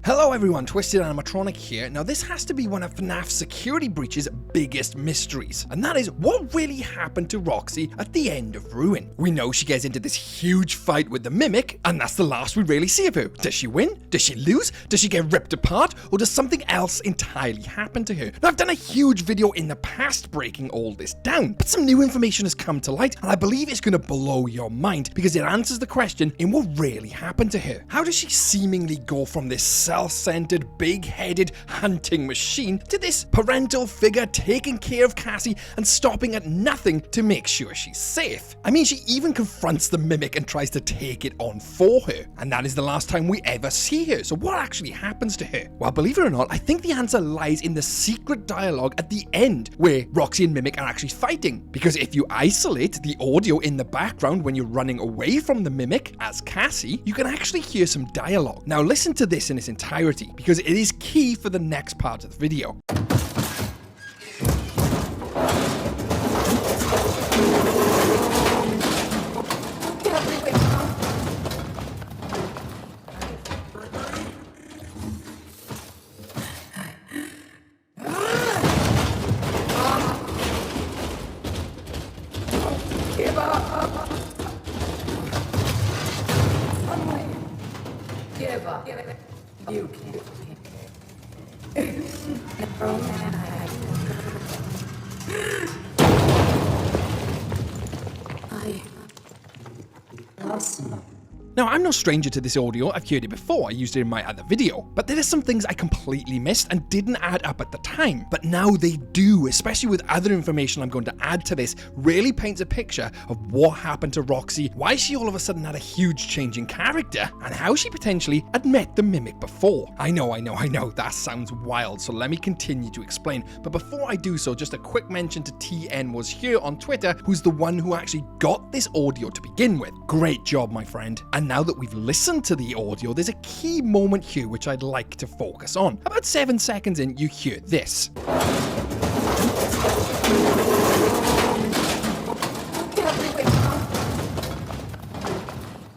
Hello everyone, Twisted Animatronic here. Now this has to be one of FNAF security breach's biggest mysteries, and that is what really happened to Roxy at the end of Ruin. We know she gets into this huge fight with the Mimic, and that's the last we really see of her. Does she win? Does she lose? Does she get ripped apart? Or does something else entirely happen to her? Now I've done a huge video in the past breaking all this down, but some new information has come to light, and I believe it's going to blow your mind, because it answers the question in what really happened to her. How does she seemingly go from this self-centered, big-headed hunting machine to this parental figure taking care of Cassie and stopping at nothing to make sure she's safe? I mean, she even confronts the Mimic and tries to take it on for her, and that is the last time we ever see her. So what actually happens to her? Well, believe it or not, I think the answer lies in the secret dialogue at the end where Roxy and Mimic are actually fighting, because if you isolate the audio in the background when you're running away from the Mimic as Cassie, you can actually hear some dialogue. Now listen to this in its entirety, because it is key for the next part of the video. Give up. You can't. I lost him. Now, I'm no stranger to this audio, I've heard it before, I used it in my other video, but there are some things I completely missed and didn't add up at the time, but now they do, especially with other information I'm going to add to this, really paints a picture of what happened to Roxy, why she all of a sudden had a huge change in character, and how she potentially had met the Mimic before. I know, that sounds wild, so let me continue to explain, but before I do so, just a quick mention to TN Was Here on Twitter, who's the one who actually got this audio to begin with. Great job, my friend. And now that we've listened to the audio, there's a key moment here which I'd like to focus on. About 7 seconds in, you hear this.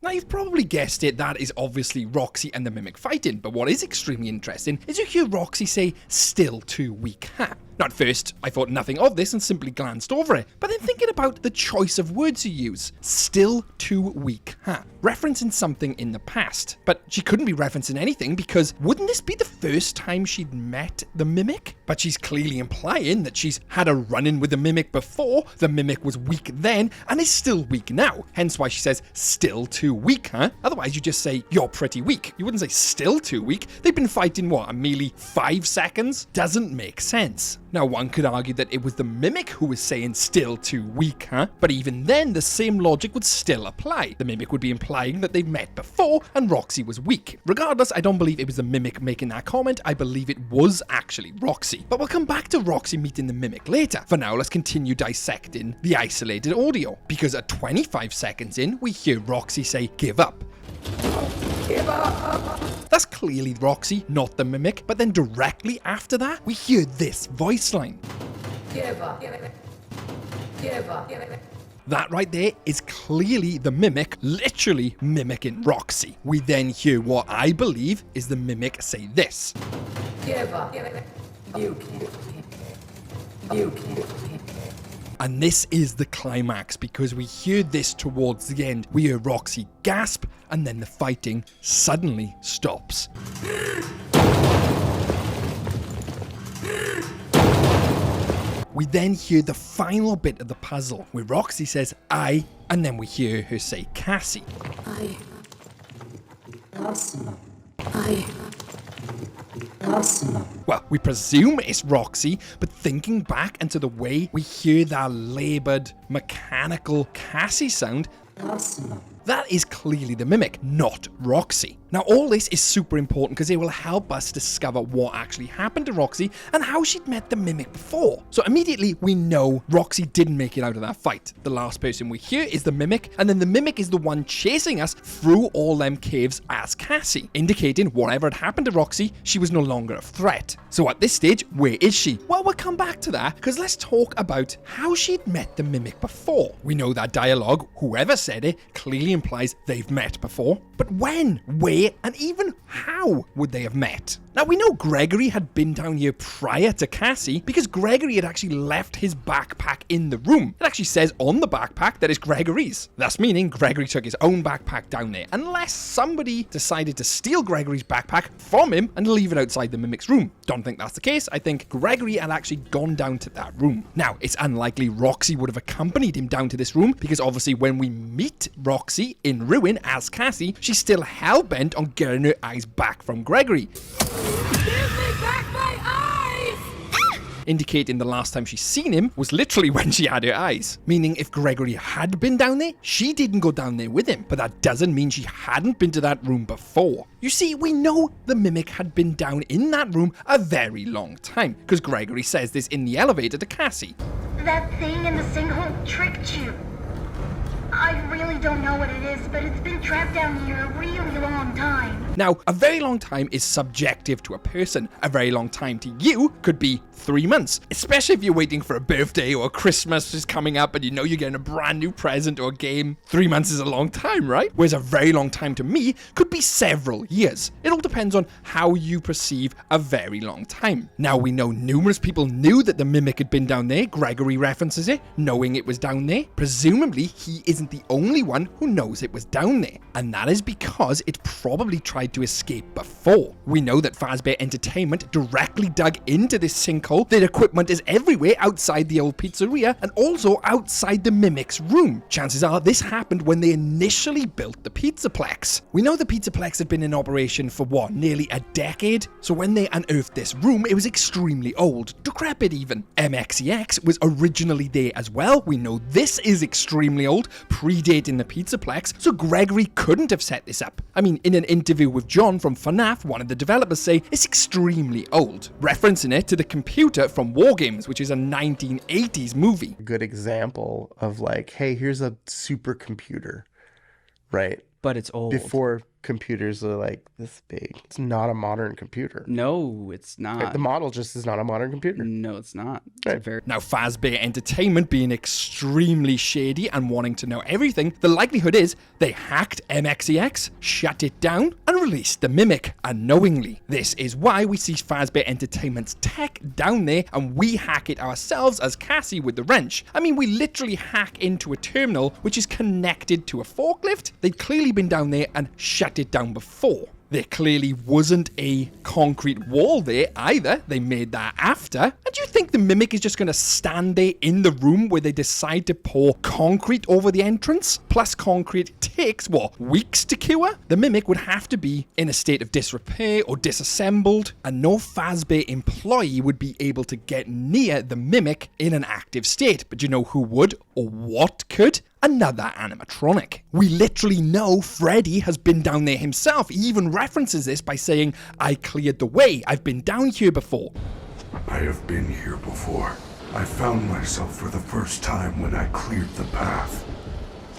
Now, you've probably guessed it, that is obviously Roxy and the Mimic fighting, but what is extremely interesting is you hear Roxy say, "Still too weak, huh?" Now, at first, I thought nothing of this and simply glanced over it, but then thinking about the choice of words you use, "still too weak, huh?" Referencing something in the past, but she couldn't be referencing anything because wouldn't this be the first time she'd met the Mimic? But she's clearly implying that she's had a run-in with the Mimic before, the Mimic was weak then, and is still weak now, hence why she says, "Still too weak, huh?" Otherwise, you just say, "You're pretty weak." You wouldn't say, "Still too weak." They've been fighting, what, a merely 5 seconds? Doesn't make sense. Now, one could argue that it was the Mimic who was saying "still too weak, huh?" But even then, the same logic would still apply. The Mimic would be implying that they've met before and Roxy was weak. Regardless, I don't believe it was the Mimic making that comment. I believe it was actually Roxy. But we'll come back to Roxy meeting the Mimic later. For now, let's continue dissecting the isolated audio, because at 25 seconds in, we hear Roxy say, "Give up." Give up. That's clearly Roxy, not the Mimic, but then directly after that, we hear this voice line. Give up. Give up. That right there is clearly the Mimic, literally mimicking Roxy. We then hear what I believe is the Mimic say this. Give up. You can't. You can't. And this is the climax, because we hear this towards the end. We hear Roxy gasp, and then the fighting suddenly stops. We then hear the final bit of the puzzle, where Roxy says, "I," and then we hear her say, "Cassie." I lost him. I lost him. Well, we presume it's Roxy, but thinking back into the way we hear that laboured, mechanical Cassie sound, Lost him. that is clearly the Mimic, not Roxy. Now, all this is super important because it will help us discover what actually happened to Roxy and how she'd met the Mimic before. So immediately, we know Roxy didn't make it out of that fight. The last person we hear is the Mimic, and then the Mimic is the one chasing us through all them caves as Cassie, indicating whatever had happened to Roxy, she was no longer a threat. So at this stage, where is she? Well, we'll come back to that, because let's talk about how she'd met the Mimic before. We know that dialogue, whoever said it, clearly implies they've met before. But when? Where? where and even how would they have met? Now, we know Gregory had been down here prior to Cassie because Gregory had actually left his backpack in the room. It actually says on the backpack that it's Gregory's. Thus meaning Gregory took his own backpack down there, unless somebody decided to steal Gregory's backpack from him and leave it outside the mimic's room. Don't think that's the case. I think Gregory had actually gone down to that room. Now, it's unlikely Roxy would have accompanied him down to this room because obviously when we meet Roxy in Ruin as Cassie, she's still hell-bent on getting her eyes back from Gregory. Give me back my eyes! Indicating the last time she's seen him was literally when she had her eyes. Meaning if Gregory had been down there, she didn't go down there with him. But that doesn't mean she hadn't been to that room before. You see, we know the mimic had been down in that room a very long time, because Gregory says this in the elevator to Cassie. That thing in the sinkhole tricked you. I really don't know what it is, but it's been trapped down here a really long time. Now, a very long time is subjective to a person. A very long time to you could be 3 months, especially if you're waiting for a birthday or Christmas is coming up and you know you're getting a brand new present or a game. 3 months is a long time, right? Whereas a very long time to me could be several years. It all depends on how you perceive a very long time. Now, we know numerous people knew that the mimic had been down there. Gregory references it, knowing it was down there. Presumably, he isn't the only one who knows it was down there. And that is because it probably tried to escape before. We know that Fazbear Entertainment directly dug into this sinkhole. Their equipment is everywhere outside the old pizzeria and also outside the mimic's room. Chances are this happened when they initially built the Pizzaplex. We know the Pizzaplex had been in operation for what, nearly a decade? So when they unearthed this room, it was extremely old, decrepit even. MXEX was originally there as well. We know this is extremely old, predating the Pizzaplex, so Gregory couldn't have set this up. I mean, in an interview with John from FNAF, one of the developers say it's extremely old, referencing it to the computer from War Games, which is a 1980s movie. A good example of like, hey, here's a supercomputer, right? But it's old. Before computers are like this big. It's not a modern computer. No, it's not. Like, the model just is not a modern computer. No, it's not. It's Right. a very... Now, Fazbear Entertainment being extremely shady and wanting to know everything, the likelihood is they hacked MXEX, shut it down, and released the Mimic unknowingly. This is why we see Fazbear Entertainment's tech down there and we hack it ourselves as Cassie with the wrench. I mean, we literally hack into a terminal which is connected to a forklift. They'd clearly been down there and shut it down before. There clearly wasn't a concrete wall there either. They made that after. And do you think the Mimic is just going to stand there in the room where they decide to pour concrete over the entrance? Plus concrete takes, what, weeks to cure? The Mimic would have to be in a state of disrepair or disassembled, and no Fazbear employee would be able to get near the Mimic in an active state. But you know who would or what could? Another animatronic. We literally know Freddy has been down there himself. He even references this by saying, I cleared the way. I've been down here before. I have been here before. I found myself for the first time when I cleared the path.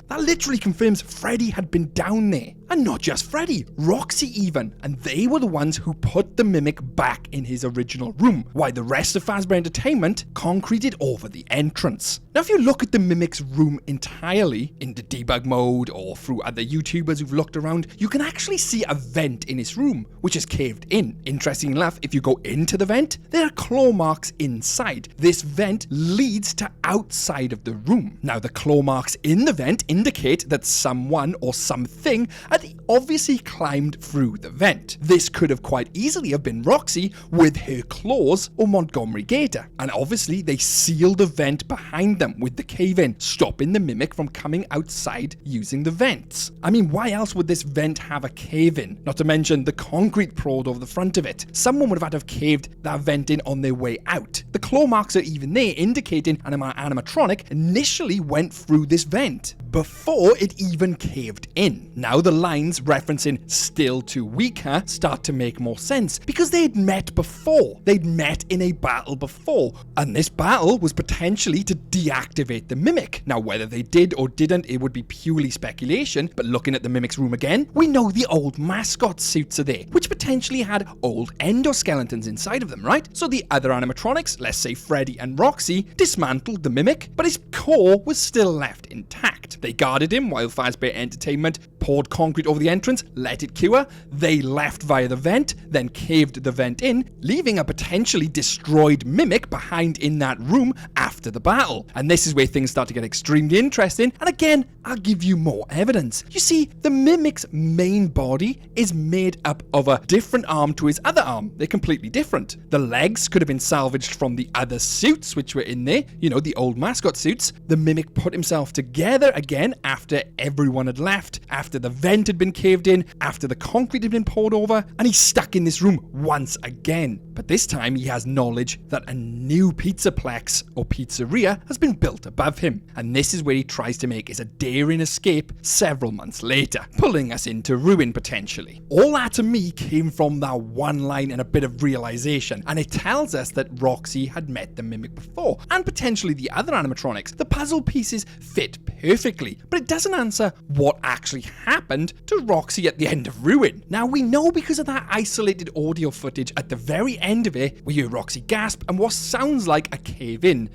That literally confirms Freddy had been down there. And not just Freddy, Roxy even. And they were the ones who put the Mimic back in his original room, while the rest of Fazbear Entertainment concreted over the entrance. Now, if you look at the Mimic's room entirely, in the debug mode or through other YouTubers who've looked around, you can actually see a vent in his room, which is caved in. Interesting enough, if you go into the vent, there are claw marks inside. This vent leads to outside of the room. Now, the claw marks in the vent indicate that someone or something had obviously climbed through the vent. This could have quite easily have been Roxy with her claws or Montgomery Gator. And obviously they sealed the vent behind them with the cave-in, stopping the Mimic from coming outside using the vents. I mean, why else would this vent have a cave-in? Not to mention the concrete poured over the front of it. Someone would have had to have caved that vent in on their way out. The claw marks are even there, indicating an animatronic initially went through this vent before it even caved in. Now the lines referencing still too weaker start to make more sense because they'd met before. They'd met in a battle before, and this battle was potentially to deactivate the Mimic. Now whether they did or didn't, it would be purely speculation, but looking at the Mimic's room again, we know the old mascot suits are there, which potentially had old endoskeletons inside of them, right? So the other animatronics, let's say Freddy and Roxy, dismantled the Mimic, but his core was still left intact. They guarded him while Fazbear Entertainment poured concrete over the entrance, let it cure. They left via the vent, then caved the vent in, leaving a potentially destroyed mimic behind in that room after the battle. And this is where things start to get extremely interesting. And again, I'll give you more evidence. You see, the mimic's main body is made up of a different arm to his other arm. They're completely different. The legs could have been salvaged from the other suits which were in there, you know, the old mascot suits. The mimic put himself together again after everyone had left, after the vent had been caved in, after the concrete had been poured over, and he's stuck in this room once again. But this time he has knowledge that a new pizzaplex or pizzeria has been built above him, and this is where he tries to make his daring escape several months later, pulling us into ruin potentially. All that to me came from that one line and a bit of realization, and it tells us that Roxy had met the mimic before, and potentially the other animatronics. The puzzle pieces fit perfectly, but it doesn't answer what actually happened to Roxy at the end of Ruin. Now we know because of that isolated audio footage at the very end of it, we hear Roxy gasp and what sounds like a cave-in.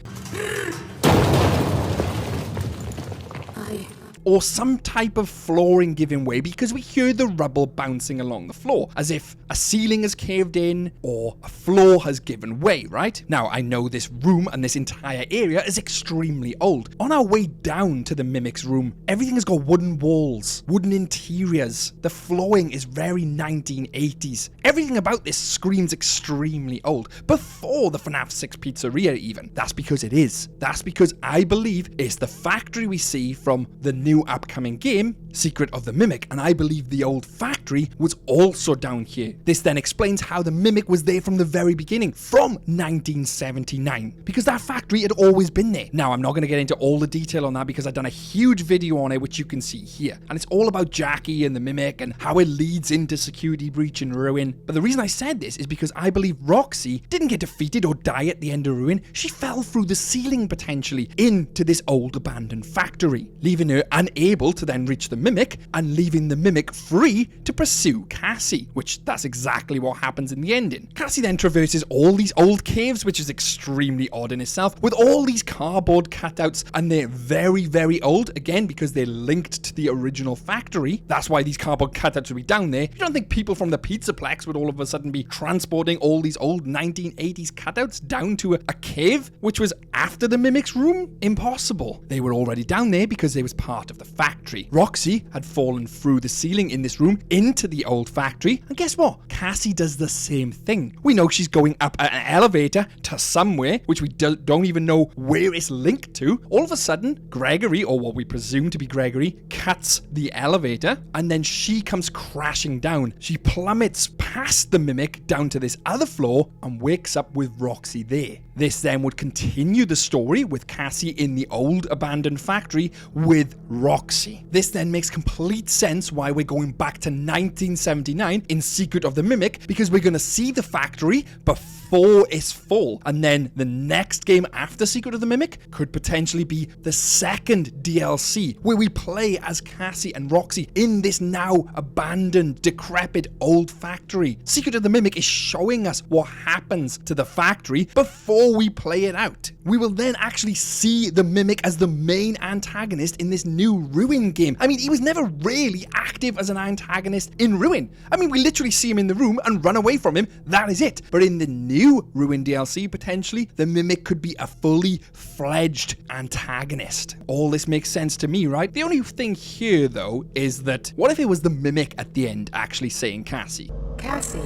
Or some type of flooring giving way because we hear the rubble bouncing along the floor, as if a ceiling has caved in or a floor has given way, right? Now, I know this room and this entire area is extremely old. On our way down to the mimic's room, everything has got wooden walls, wooden interiors. The flooring is very 1980s. Everything about this screams extremely old, before the FNAF 6 pizzeria even. That's because it is. That's because I believe it's the factory we see from the new upcoming game, Secret of the Mimic, and I believe the old factory was also down here. This then explains how the Mimic was there from the very beginning, from 1979, because that factory had always been there. Now, I'm not going to get into all the detail on that because I've done a huge video on it, which you can see here, and it's all about Jackie and the Mimic and how it leads into Security Breach and Ruin. But the reason I said this is because I believe Roxy didn't get defeated or die at the end of Ruin. She fell through the ceiling potentially into this old abandoned factory, leaving her unable to then reach the Mimic and leaving the Mimic free to pursue Cassie, which that's exactly what happens in the ending. Cassie then traverses all these old caves, which is extremely odd in itself, with all these cardboard cutouts, and they're very, very old, again, because they're linked to the original factory. That's why these cardboard cutouts would be down there. You don't think people from the Pizzaplex would all of a sudden be transporting all these old 1980s cutouts down to a cave, which was after the Mimic's room? Impossible. They were already down there because they was part of the factory. Roxy had fallen through the ceiling in this room into the old factory, and guess what? Cassie does the same thing. We know she's going up an elevator to somewhere, which we don't even know where it's linked to. All of a sudden, Gregory, or what we presume to be Gregory, cuts the elevator, and then she comes crashing down. She plummets past the Mimic down to this other floor and wakes up with Roxy there. This then would continue the story with Cassie in the old abandoned factory with Roxy. This then makes complete sense why we're going back to 1979 in Secret of the Mimic, because we're going to see the factory before its fall, and then the next game after Secret of the Mimic could potentially be the second DLC, where we play as Cassie and Roxy in this now abandoned, decrepit old factory. Secret of the Mimic is showing us what happens to the factory before we play it out. We will then actually see the Mimic as the main antagonist in this new Ruin game. I mean, he was never really active as an antagonist in Ruin. I mean, we literally see him in the room and run away from him. That is it. But in the new Ruin DLC, potentially, the Mimic could be a fully fledged antagonist. All this makes sense to me, right? The only thing here, though, is that what if it was the Mimic at the end actually saying Cassie? Cassie.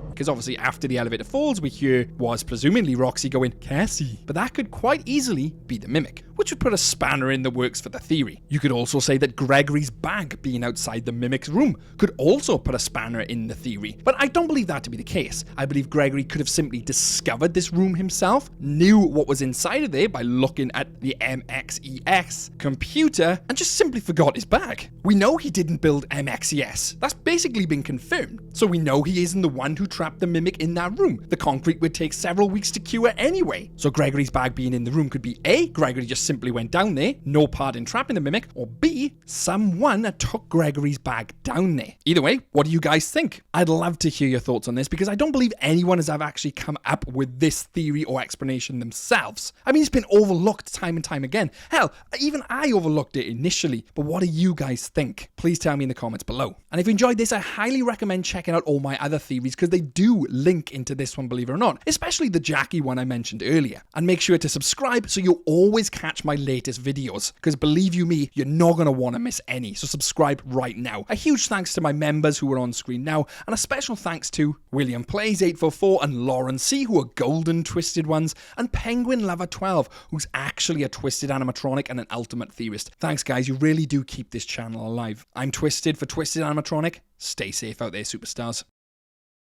Because obviously after the elevator falls, we hear was presumably Roxy going, Cassie. But that could quite easily be the Mimic, which would put a spanner in the works for the theory. You could also say that Gregory's bag being outside the Mimic's room could also put a spanner in the theory. But I don't believe that to be the case. I believe Gregory could have simply discovered this room himself, knew what was inside of there by looking at the MXEX computer, and just simply forgot his bag. We know he didn't build MXES. That's basically been confirmed. So we know he isn't the one who trapped the Mimic in that room. The concrete would take several weeks to cure anyway. So Gregory's bag being in the room could be A, Gregory just simply went down there, no part in trapping the mimic, or B, someone took Gregory's bag down there. Either way, what do you guys think? I'd love to hear your thoughts on this because I don't believe anyone has ever actually come up with this theory or explanation themselves. I mean, it's been overlooked time and time again. Hell, even I overlooked it initially, but what do you guys think? Please tell me in the comments below. And if you enjoyed this, I highly recommend checking out all my other theories because they do link into this one, believe it or not, especially the Jackie one I mentioned earlier. And make sure to subscribe so you'll always catch my latest videos because believe you me, you're not going to want to miss any. So subscribe right now. A huge thanks to my members who are on screen now, and a special thanks to William Plays 844 and Lauren C, who are golden twisted ones, and Penguin Lover 12, who's actually a twisted animatronic and an ultimate theorist. Thanks guys, you really do keep this channel alive. I'm Twisted for Twisted Animatronic. Stay safe out there, superstars.